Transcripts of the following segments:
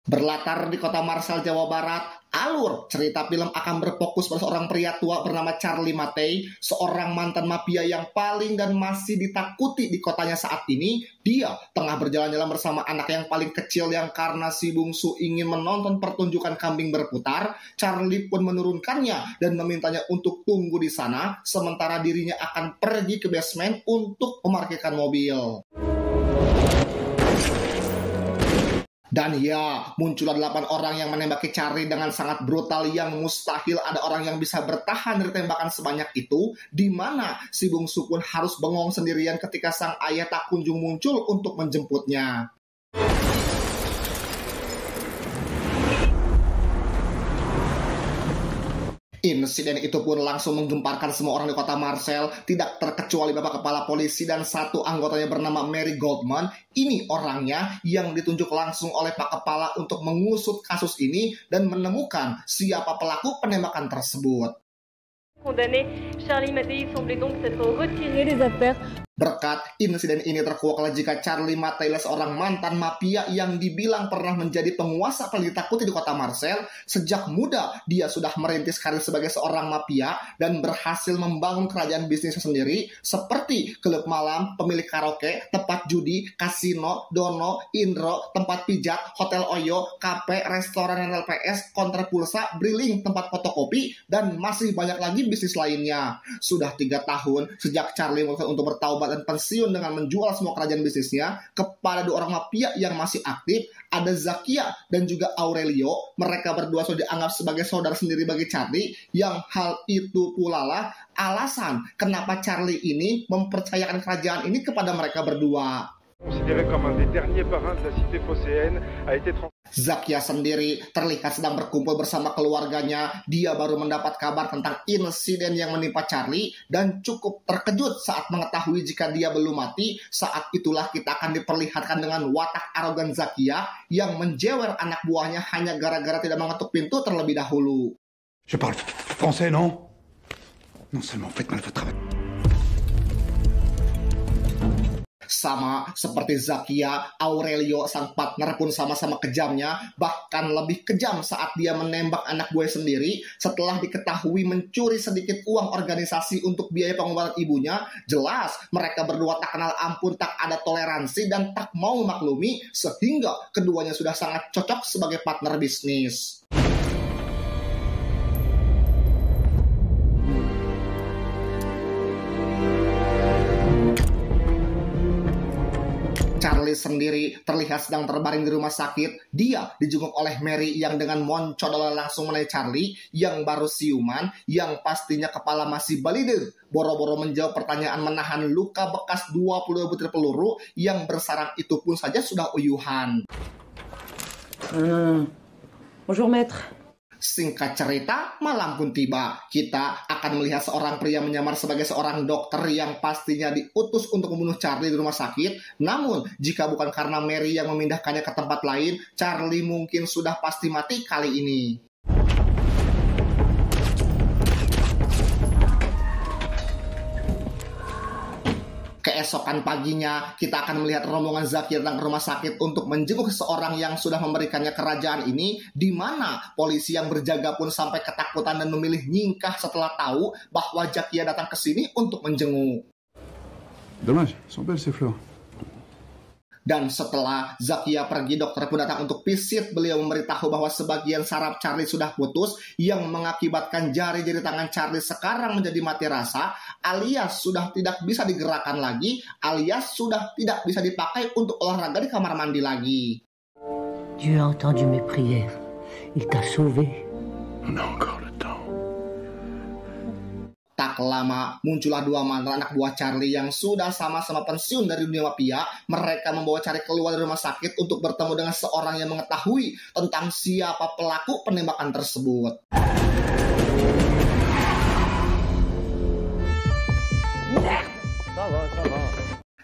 Berlatar di kota Marseille, Jawa Barat, alur cerita film akan berfokus pada seorang pria tua bernama Charlie Mattei, seorang mantan mafia yang paling dan masih ditakuti di kotanya saat ini. Dia tengah berjalan-jalan bersama anak yang paling kecil yang karena si bungsu ingin menonton pertunjukan kambing berputar, Charlie pun menurunkannya dan memintanya untuk tunggu di sana, sementara dirinya akan pergi ke basement untuk memarkirkan mobil. Dan ya, muncullah 8 orang yang menembaki Charlie dengan sangat brutal yang mustahil ada orang yang bisa bertahan dari tembakan sebanyak itu, di mana si bungsu pun harus bengong sendirian ketika sang ayah tak kunjung muncul untuk menjemputnya. Insiden itu pun langsung menggemparkan semua orang di kota Marseille, tidak terkecuali bapak kepala polisi dan satu anggotanya bernama Mary Goldman. Ini orangnya yang ditunjuk langsung oleh Pak Kepala untuk mengusut kasus ini dan menemukan siapa pelaku penembakan tersebut. Condamné, Charlie Mattei semblait donc s'être retiré des affaires. Berkat insiden ini terkuaklah jika Charlie Mattei seorang mantan mafia yang dibilang pernah menjadi penguasa paling ditakuti di kota Marseille. Sejak muda dia sudah merintis karir sebagai seorang mafia dan berhasil membangun kerajaan bisnisnya sendiri seperti klub malam, pemilik karaoke, tempat judi, kasino, dono, indro, tempat pijat, hotel Oyo, kafe, restoran LPS, konter pulsa, briling, tempat fotokopi, dan masih banyak lagi bisnis lainnya. Sudah 3 tahun sejak Charlie memutuskan untuk bertaubat dan pensiun dengan menjual semua kerajaan bisnisnya kepada 2 orang mafia yang masih aktif, ada Zakia dan juga Aurelio. Mereka berdua sudah dianggap sebagai saudara sendiri bagi Charlie, yang hal itu pula lah alasan kenapa Charlie ini mempercayakan kerajaan ini kepada mereka berdua. Considéré comme un des derniers parrains de la cité phocéenne, a été Zakia sendiri terlihat sedang berkumpul bersama keluarganya. Dia baru mendapat kabar tentang insiden yang menimpa Charlie dan cukup terkejut saat mengetahui jika dia belum mati. Saat itulah kita akan diperlihatkan dengan watak arogan Zakia yang menjewer anak buahnya hanya gara-gara tidak mengetuk pintu terlebih dahulu. Je parle français, non? Non seulement faites mal votre travail. Sama seperti Zakia, Aurelio sang partner pun sama-sama kejamnya, bahkan lebih kejam saat dia menembak anak buah sendiri setelah diketahui mencuri sedikit uang organisasi untuk biaya pengobatan ibunya. Jelas mereka berdua tak kenal ampun, tak ada toleransi dan tak mau memaklumi, sehingga keduanya sudah sangat cocok sebagai partner bisnis. Charlie sendiri terlihat sedang terbaring di rumah sakit. Dia dijenguk oleh Mary yang dengan moncodol langsung menanya Charlie yang baru siuman, yang pastinya kepala masih balide. Boro-boro menjawab pertanyaan menahan luka bekas 22 butir peluru yang bersarang itu pun saja sudah uyuhan. Bonjour maître. Singkat cerita, malam pun tiba. Kita akan melihat seorang pria menyamar sebagai seorang dokter yang pastinya diutus untuk membunuh Charlie di rumah sakit. Namun, jika bukan karena Mary yang memindahkannya ke tempat lain, Charlie mungkin sudah pasti mati kali ini. Keesokan paginya, kita akan melihat rombongan Zakia datang ke rumah sakit untuk menjenguk seseorang yang sudah memberikannya kerajaan ini, di mana polisi yang berjaga pun sampai ketakutan dan memilih nyingkah setelah tahu bahwa Zakia datang ke sini untuk menjenguk. Dommage, sont belles ces fleurs. Dan setelah Zakia pergi, dokter pun datang untuk visit. Beliau memberitahu bahwa sebagian saraf Charlie sudah putus, yang mengakibatkan jari-jari tangan Charlie sekarang menjadi mati rasa, alias sudah tidak bisa digerakkan lagi, alias sudah tidak bisa dipakai untuk olahraga di kamar mandi lagi. Dieu a entendu mes prières. Il t'a sauvé. On a encore le temps. Tak lama, muncullah 2 mantan anak buah Charlie yang sudah sama-sama pensiun dari dunia mafia. Mereka membawa Charlie keluar dari rumah sakit untuk bertemu dengan seorang yang mengetahui tentang siapa pelaku penembakan tersebut.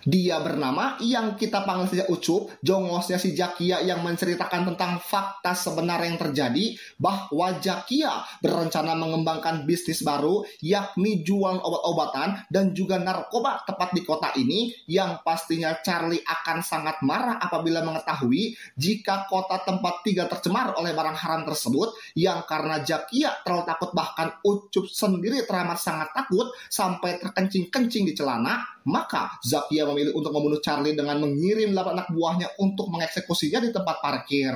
Dia bernama yang kita panggil saja Ucup, jongosnya si Zakia yang menceritakan tentang fakta sebenarnya yang terjadi bahwa Zakia berencana mengembangkan bisnis baru yakni jualan obat-obatan dan juga narkoba tepat di kota ini yang pastinya Charlie akan sangat marah apabila mengetahui jika kota tempat tinggal tercemar oleh barang haram tersebut yang karena Zakia terlalu takut bahkan Ucup sendiri teramat sangat takut sampai terkencing-kencing di celana, maka Zakia memilih untuk membunuh Charlie dengan mengirim 8 anak buahnya untuk mengeksekusinya di tempat parkir.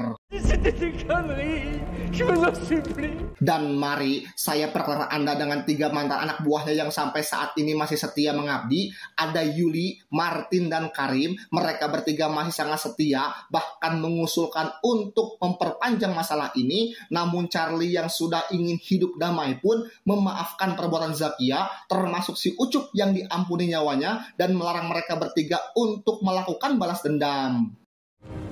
Dan mari saya perkenalkan Anda dengan 3 mantan anak buahnya yang sampai saat ini masih setia mengabdi. Ada Yuli, Martin, dan Karim. Mereka bertiga masih sangat setia, bahkan mengusulkan untuk memperpanjang masalah ini. Namun Charlie yang sudah ingin hidup damai pun memaafkan perbuatan Zakia, termasuk si Ucup yang diampuni nyawanya dan melarang mereka bertiga untuk melakukan balas dendam.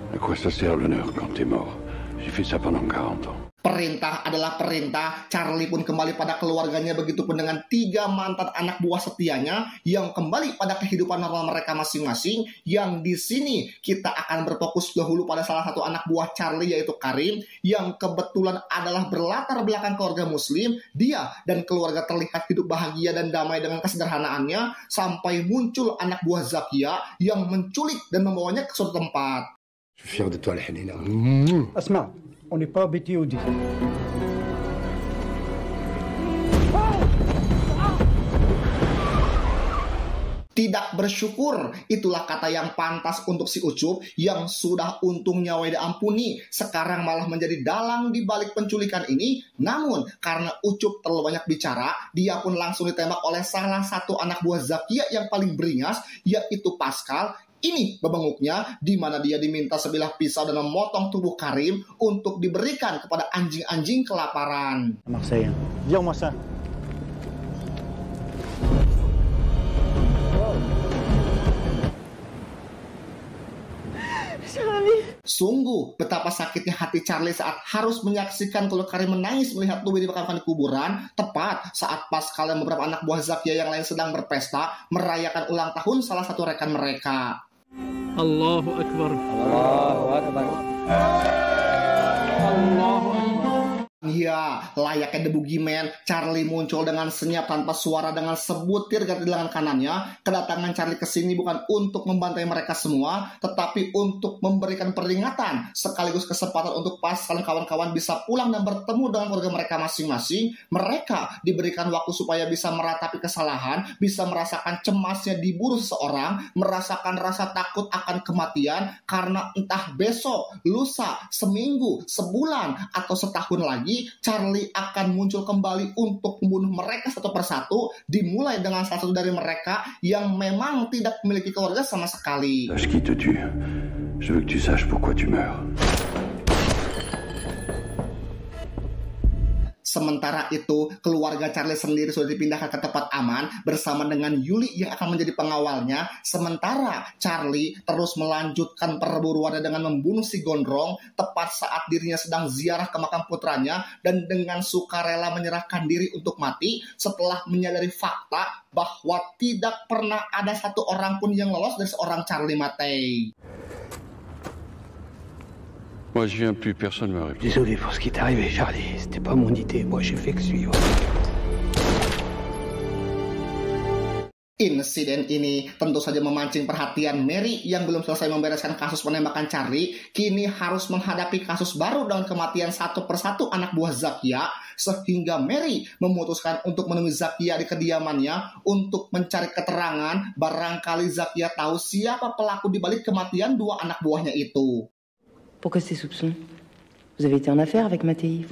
À quoi ça sert l'honneur quand t'es mort? J'ai fait ça pendant 40 ans. Perintah adalah perintah. Charlie pun kembali pada keluarganya, begitupun dengan 3 mantan anak buah setianya yang kembali pada kehidupan normal mereka masing-masing. Yang di sini kita akan berfokus dahulu pada salah satu anak buah Charlie, yaitu Karim, yang kebetulan adalah berlatar belakang keluarga Muslim. Dia dan keluarga terlihat hidup bahagia dan damai dengan kesederhanaannya sampai muncul anak buah Zakia yang menculik dan membawanya ke suatu tempat. Je suis fier de toi, Hanina. Asma, on n'est pas embêté au dit. Tidak bersyukur, itulah kata yang pantas untuk si Ucup yang sudah untung nyawanya diampuni, sekarang malah menjadi dalang di balik penculikan ini. Namun karena Ucup terlalu banyak bicara, dia pun langsung ditembak oleh salah satu anak buah Zakia yang paling beringas, yaitu Pascal. Ini bebenguknya, di mana dia diminta sebilah pisau dan memotong tubuh Karim untuk diberikan kepada anjing-anjing kelaparan. Marseille, dis-moi ça. Sungguh betapa sakitnya hati Charlie saat harus menyaksikan kalau Karim menangis melihat tubuh dimakamkan di kuburan, tepat saat Pascal dan beberapa anak buah Zakia yang lain sedang berpesta merayakan ulang tahun salah satu rekan mereka. Allahu Akbar. Allahu Akbar. Allahu Akbar. Ya, layaknya The Boogeyman, Charlie muncul dengan senyap tanpa suara dengan sebutir garis di lengan kanannya. Kedatangan Charlie ke sini bukan untuk membantai mereka semua, tetapi untuk memberikan peringatan sekaligus kesempatan untuk Pascal dan kawan-kawan bisa pulang dan bertemu dengan keluarga mereka masing-masing. Mereka diberikan waktu supaya bisa meratapi kesalahan, bisa merasakan cemasnya diburu seseorang, merasakan rasa takut akan kematian karena entah besok, lusa, seminggu, sebulan, atau setahun lagi Charlie akan muncul kembali untuk membunuh mereka satu persatu, dimulai dengan salah satu dari mereka yang memang tidak memiliki keluarga sama sekali. Sache qui te tue. Je veux que tu saches pourquoi tu meurs. Sementara itu, keluarga Charlie sendiri sudah dipindahkan ke tempat aman bersama dengan Yuli yang akan menjadi pengawalnya. Sementara Charlie terus melanjutkan perburuannya dengan membunuh si Gondrong tepat saat dirinya sedang ziarah ke makam putranya dan dengan sukarela menyerahkan diri untuk mati setelah menyadari fakta bahwa tidak pernah ada satu orang pun yang lolos dari seorang Charlie Mattei. Moi, je viens plus, personne ne me répond. Désolé pour ce qui t'est arrivé, Charlie. C'était pas mon idée. Moi, j'ai fait que suivre. Insiden ini tentu saja memancing perhatian Mary yang belum selesai membereskan kasus penembakan Charlie. Kini harus menghadapi kasus baru dengan kematian satu persatu anak buah Zakia, sehingga Mary memutuskan untuk menemui Zakia di kediamannya untuk mencari keterangan. Barangkali Zakia tahu siapa pelaku di balik kematian 2 anak buahnya itu. Pourquoi ces soupçons? Vous avez été en affaire avec Mattei?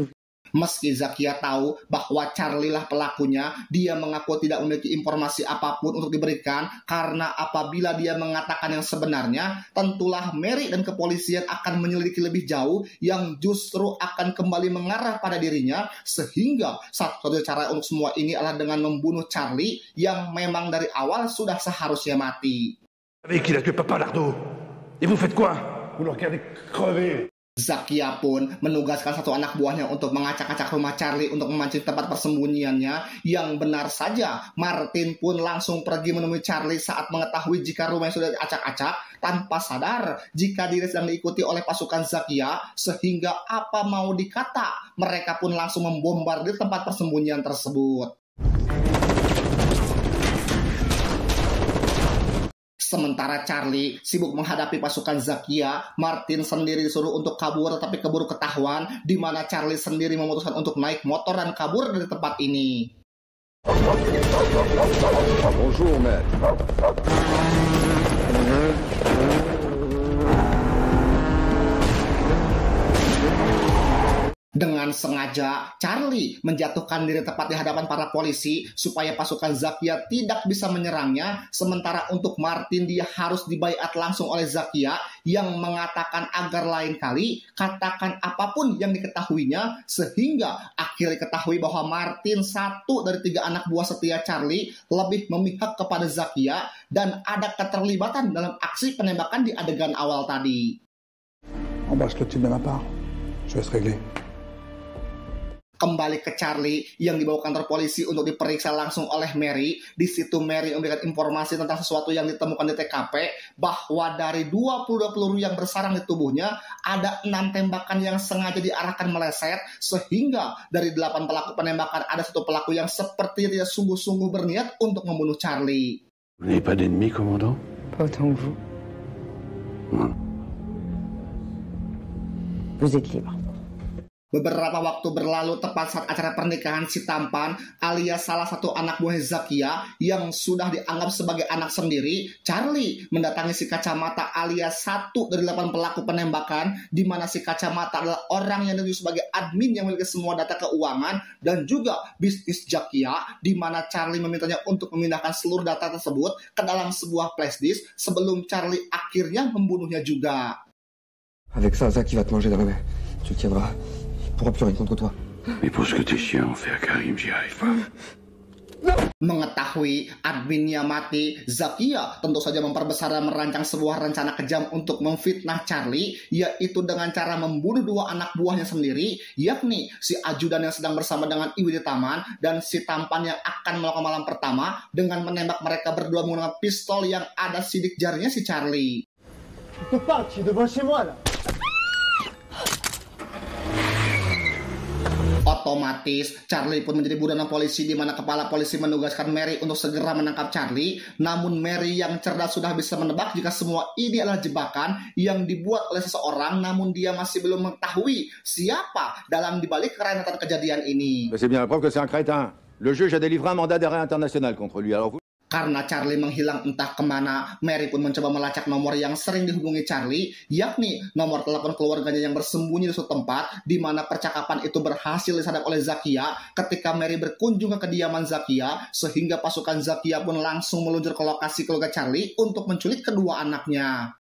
Meski Zakia tahu bahwa Charlie lah pelakunya, dia mengaku tidak memiliki informasi apapun untuk diberikan karena apabila dia mengatakan yang sebenarnya, tentulah Mary dan kepolisian akan menyelidiki lebih jauh yang justru akan kembali mengarah pada dirinya, sehingga satu-satunya cara untuk semua ini adalah dengan membunuh Charlie yang memang dari awal sudah seharusnya mati. Avec qui l'a tué, Papa Lardo? Et vous faites quoi? Vous le regardez crever. Zakia pun menugaskan satu anak buahnya untuk mengacak-acak rumah Charlie untuk memancing tempat persembunyiannya. Yang benar saja, Martin pun langsung pergi menemui Charlie saat mengetahui jika rumahnya sudah diacak-acak, tanpa sadar jika diri sedang diikuti oleh pasukan Zakia, sehingga apa mau dikata, mereka pun langsung membombardir tempat persembunyian tersebut. Sementara Charlie sibuk menghadapi pasukan Zakia, Martin sendiri disuruh untuk kabur tetapi keburu ketahuan, di mana Charlie sendiri memutuskan untuk naik motor dan kabur dari tempat ini. Bonjour, maître. Dengan sengaja, Charlie menjatuhkan diri tepat di hadapan para polisi supaya pasukan Zakia tidak bisa menyerangnya. Sementara untuk Martin, dia harus dibaiat langsung oleh Zakia yang mengatakan agar lain kali katakan apapun yang diketahuinya, sehingga akhirnya ketahui bahwa Martin, satu dari 3 anak buah setia Charlie, lebih memihak kepada Zakia dan ada keterlibatan dalam aksi penembakan di adegan awal tadi. Embrasse le type de ma part. Je laisse régler. Kembali ke Charlie yang dibawa kantor polisi untuk diperiksa langsung oleh Mary. Di situ Mary memberikan informasi tentang sesuatu yang ditemukan di TKP, bahwa dari 22 peluru yang bersarang di tubuhnya, ada 6 tembakan yang sengaja diarahkan meleset, sehingga dari 8 pelaku penembakan ada 1 pelaku yang sepertinya tidak sungguh-sungguh berniat untuk membunuh Charlie. Vous n'avez pas d'ennemis, commandant? Pas autant que vous. Vous êtes libre. Beberapa waktu berlalu tepat saat acara pernikahan si tampan alias salah satu anak buah Zakia yang sudah dianggap sebagai anak sendiri, Charlie mendatangi si kacamata alias 1 dari 8 pelaku penembakan, di mana si kacamata adalah orang yang ditunjuk sebagai admin yang memiliki semua data keuangan dan juga bisnis Zakia, di mana Charlie memintanya untuk memindahkan seluruh data tersebut ke dalam sebuah flash disk sebelum Charlie akhirnya membunuhnya juga. Avec ça, Zach, il va te manger derrière. Tu le tiendras. Il pourra plus rien contre toi. Mais pour ce que tes chiens ont fait à Karim, j'y arrive pas. Mengetahui adminnya mati, Zakia tentu saja memperbesar dan merancang sebuah rencana kejam untuk memfitnah Charlie, yaitu dengan cara membunuh 2 anak buahnya sendiri, yakni si ajudan yang sedang bersama dengan ibu di taman dan si tampan yang akan melakukan malam pertama dengan menembak mereka berdua menggunakan pistol yang ada sidik jarinya si Charlie. Otomatis, Charlie pun menjadi buronan polisi, di mana kepala polisi menugaskan Mary untuk segera menangkap Charlie. Namun Mary yang cerdas sudah bisa menebak jika semua ini adalah jebakan yang dibuat oleh seseorang, namun dia masih belum mengetahui siapa dalam dibalik keranatan kejadian ini. C'est bien la preuve que c'est un crétin. Le juge a délivré un mandat d'arrêt international contre lui. Alors vous... Karena Charlie menghilang entah kemana, Mary pun mencoba melacak nomor yang sering dihubungi Charlie, yakni nomor telepon keluarganya yang bersembunyi di suatu tempat, di mana percakapan itu berhasil disadap oleh Zakia ketika Mary berkunjung ke kediaman Zakia, sehingga pasukan Zakia pun langsung meluncur ke lokasi keluarga Charlie untuk menculik kedua anaknya.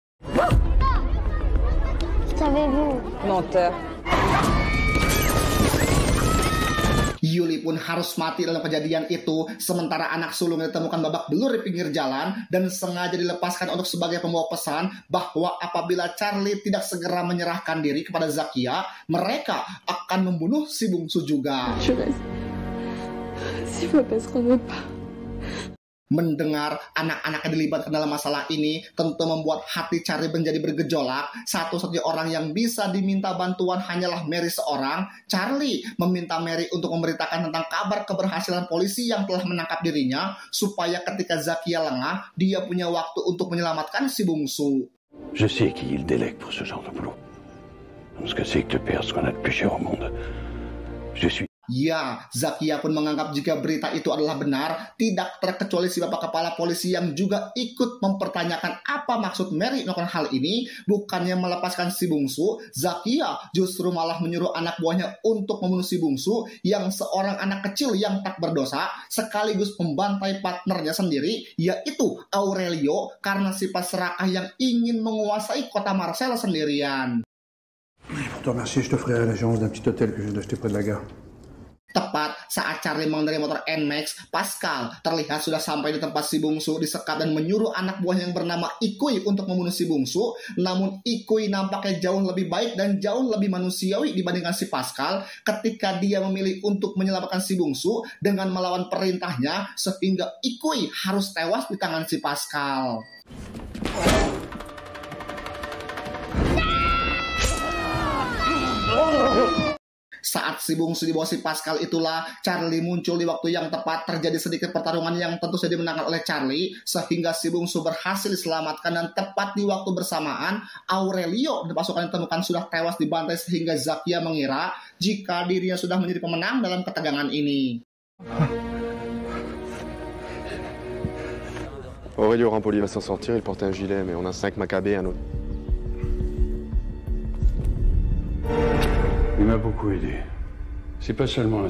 Savez-vous? Menteur. Yuli pun harus mati dalam kejadian itu, sementara anak sulungnya ditemukan babak belur di pinggir jalan dan sengaja dilepaskan untuk sebagai pembawa pesan bahwa apabila Charlie tidak segera menyerahkan diri kepada Zakia, mereka akan membunuh si bungsu juga. Mendengar anak-anaknya dilibatkan dalam masalah ini tentu membuat hati Charlie menjadi bergejolak. Satu-satunya orang yang bisa diminta bantuan hanyalah Mary seorang. Charlie meminta Mary untuk memberitakan tentang kabar keberhasilan polisi yang telah menangkap dirinya, supaya ketika Zakia lengah, dia punya waktu untuk menyelamatkan si bungsu. Je sais qui il délègue pour ce genre de boulot. Parce que c'est que de perdre ce qu'on a de plus cher au monde. Je suis... Ya, Zakia pun menganggap jika berita itu adalah benar, tidak terkecuali si bapak kepala polisi yang juga ikut mempertanyakan apa maksud Mary melakukan hal ini. Bukannya melepaskan si bungsu, Zakia justru malah menyuruh anak buahnya untuk membunuh si bungsu yang seorang anak kecil yang tak berdosa, sekaligus membantai partnernya sendiri, yaitu Aurelio, karena sifat serakah yang ingin menguasai kota Marseille sendirian. Pour te remercier, je t'offrirai l'agence d'un petit hôtel que je viens d'acheter près de la gare. Tepat Saat Charlie mengendarai motor NMAX, Pascal terlihat sudah sampai di tempat si bungsu disekap dan menyuruh anak buahnya yang bernama Ikui untuk membunuh si bungsu. Namun Ikui nampaknya jauh lebih baik dan jauh lebih manusiawi dibandingkan si Pascal ketika dia memilih untuk menyelamatkan si bungsu dengan melawan perintahnya, sehingga Ikui harus tewas di tangan si Pascal. Saat si bungsu di bawah si Pascal itulah Charlie muncul di waktu yang tepat. Terjadi sedikit pertarungan yang tentu saja dimenangkan oleh Charlie, sehingga si bungsu berhasil diselamatkan, dan tepat di waktu bersamaan Aurelio dan pasukan yang ditemukan sudah tewas dibantai, sehingga Zakia mengira jika dirinya sudah menjadi pemenang dalam ketegangan ini. Aurelio Rampoli va s'en sortir, il portait un gilet, mais on a 5 Maccabées et un autre. Il m'a beaucoup aidé. C'est pas seulement un...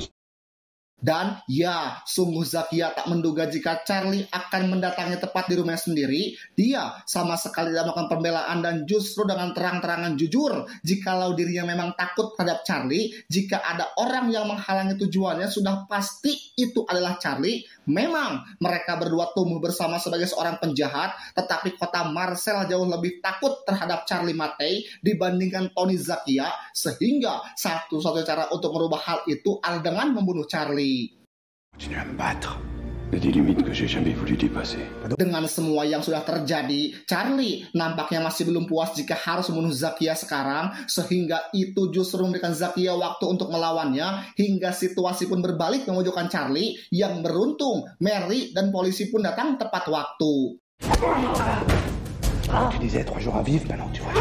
Dan ya, sungguh Zakia tak menduga jika Charlie akan mendatangi tepat di rumahnya sendiri. Dia sama sekali tidak melakukan pembelaan dan justru dengan terang-terangan jujur jikalau dirinya memang takut terhadap Charlie. Jika ada orang yang menghalangi tujuannya, sudah pasti itu adalah Charlie. Memang mereka berdua tumbuh bersama sebagai seorang penjahat, tetapi kota Marseille jauh lebih takut terhadap Charlie Mattei dibandingkan Tony Zakia, sehingga satu-satunya cara untuk merubah hal itu adalah dengan membunuh Charlie. Continue à me battre. Il y a des limites que j'ai jamais voulu dépasser. Dengan semua yang sudah terjadi, Charlie nampaknya masih belum puas jika harus membunuh Zakia sekarang, sehingga itu justru memberikan Zakia waktu untuk melawannya, hingga situasi pun berbalik memojokkan Charlie. Yang beruntung, Mary dan polisi pun datang tepat waktu. Tu disais 3 jours à vivre, maintenant tu vois.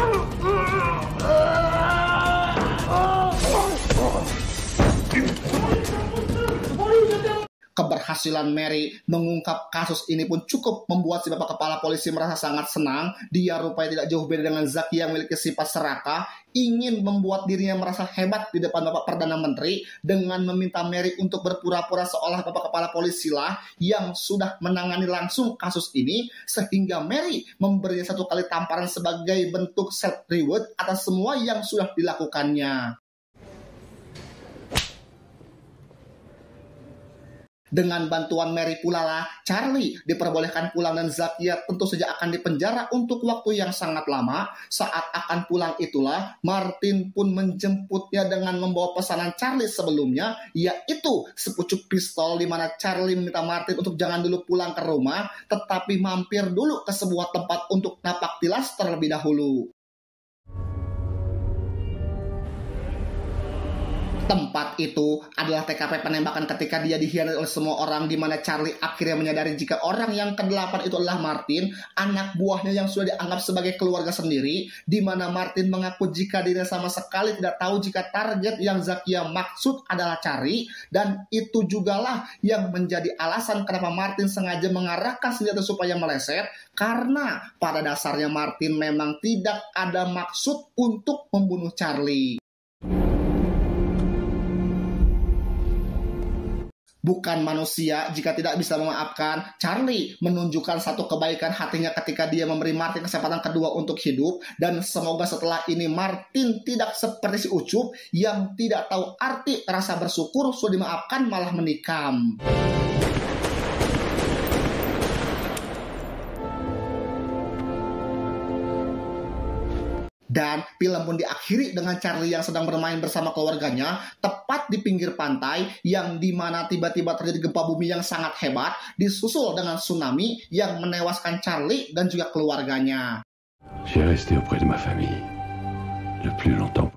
Keberhasilan Mary mengungkap kasus ini pun cukup membuat si bapak kepala polisi merasa sangat senang. Dia rupanya tidak jauh beda dengan Zakia yang memiliki sifat serakah, ingin membuat dirinya merasa hebat di depan bapak Perdana Menteri dengan meminta Mary untuk berpura-pura seolah bapak kepala polisi lah yang sudah menangani langsung kasus ini, sehingga Mary memberinya 1 kali tamparan sebagai bentuk self reward atas semua yang sudah dilakukannya. Dengan bantuan Mary pula lah, Charlie diperbolehkan pulang dan Zakia tentu saja akan dipenjara untuk waktu yang sangat lama. Saat akan pulang itulah, Martin pun menjemputnya dengan membawa pesanan Charlie sebelumnya, yaitu sepucuk pistol, di mana Charlie meminta Martin untuk jangan dulu pulang ke rumah, tetapi mampir dulu ke sebuah tempat untuk napak tilas terlebih dahulu. Tempat itu adalah TKP penembakan ketika dia dikhianati oleh semua orang, di mana Charlie akhirnya menyadari jika orang yang ke-8 itu adalah Martin, anak buahnya yang sudah dianggap sebagai keluarga sendiri, di mana Martin mengaku jika dirinya sama sekali tidak tahu jika target yang Zakia maksud adalah Charlie, dan itu jugalah yang menjadi alasan kenapa Martin sengaja mengarahkan senjata supaya meleset, karena pada dasarnya Martin memang tidak ada maksud untuk membunuh Charlie. Bukan manusia jika tidak bisa memaafkan, Charlie menunjukkan satu kebaikan hatinya ketika dia memberi Martin kesempatan kedua untuk hidup, dan semoga setelah ini Martin tidak seperti si Ucup yang tidak tahu arti rasa bersyukur sudah dimaafkan malah menikam. Dan film pun diakhiri dengan Charlie yang sedang bermain bersama keluarganya tepat di pinggir pantai, yang dimana tiba-tiba terjadi gempa bumi yang sangat hebat, disusul dengan tsunami yang menewaskan Charlie dan juga keluarganya. J'ai resté auprès de ma famille le plus longtemps.